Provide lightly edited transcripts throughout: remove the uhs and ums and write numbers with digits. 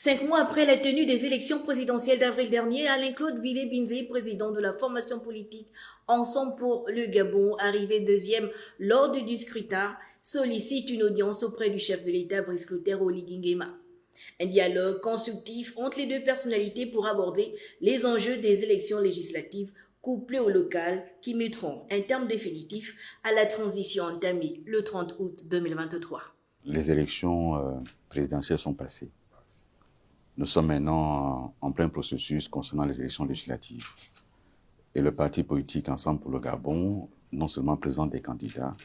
5 mois après la tenue des élections présidentielles d'avril dernier, Alain-Claude Bilé-Binzé, président de la formation politique Ensemble pour le Gabon, arrivé deuxième lors du scrutin, sollicite une audience auprès du chef de l'État Brice Clotaire Oligui Nguema. Un dialogue constructif entre les deux personnalités pour aborder les enjeux des élections législatives couplées au local qui mettront un terme définitif à la transition entamée le 30 août 2023. Les élections présidentielles sont passées. Nous sommes maintenant en plein processus concernant les élections législatives. Et le parti politique Ensemble pour le Gabon non seulement présente des candidats,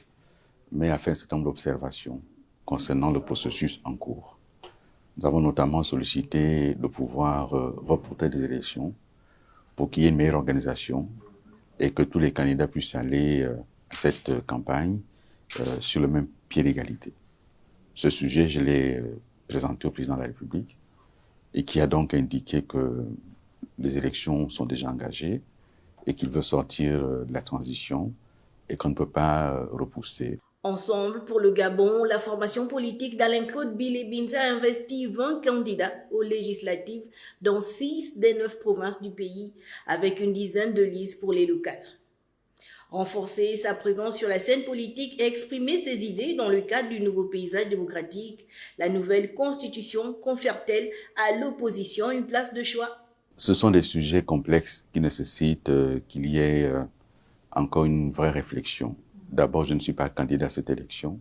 mais a fait un certain nombre d'observations concernant le processus en cours. Nous avons notamment sollicité le pouvoir reporter des élections pour qu'il y ait une meilleure organisation et que tous les candidats puissent aller à cette campagne sur le même pied d'égalité. Ce sujet, je l'ai présenté au président de la République et qui a donc indiqué que les élections sont déjà engagées et qu'il veut sortir de la transition et qu'on ne peut pas repousser. Ensemble pour le Gabon, la formation politique d'Alain-Claude Bilé-Binzé a investi 20 candidats aux législatives dans 6 des 9 provinces du pays, avec une dizaine de listes pour les locales. Renforcer sa présence sur la scène politique et exprimer ses idées dans le cadre du nouveau paysage démocratique, la nouvelle constitution confère-t-elle à l'opposition une place de choix? Ce sont des sujets complexes qui nécessitent qu'il y ait encore une vraie réflexion. D'abord, je ne suis pas candidat à cette élection.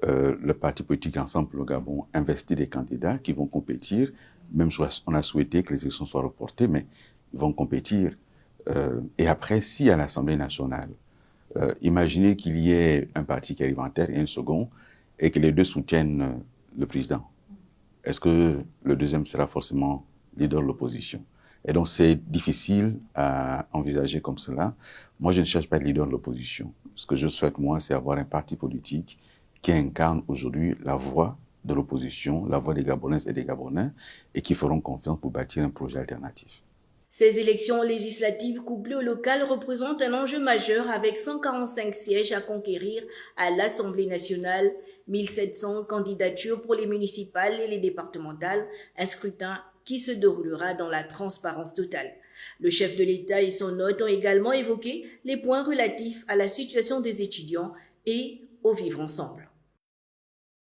Le parti politique Ensemble pour le Gabon investit des candidats qui vont compétir. Même si on a souhaité que les élections soient reportées, mais ils vont compétir. Et après, si à l'Assemblée nationale, imaginez qu'il y ait un parti qui arrive en tête et un second, et que les deux soutiennent le président. Est-ce que le deuxième sera forcément leader de l'opposition? Et donc c'est difficile à envisager comme cela. Moi, je ne cherche pas de leader de l'opposition. Ce que je souhaite, moi, c'est avoir un parti politique qui incarne aujourd'hui la voix de l'opposition, la voix des Gabonaises et des Gabonais, et qui feront confiance pour bâtir un projet alternatif. Ces élections législatives couplées au local représentent un enjeu majeur avec 145 sièges à conquérir à l'Assemblée nationale, 1700 candidatures pour les municipales et les départementales, un scrutin qui se déroulera dans la transparence totale. Le chef de l'État et son hôte ont également évoqué les points relatifs à la situation des étudiants et au vivre ensemble.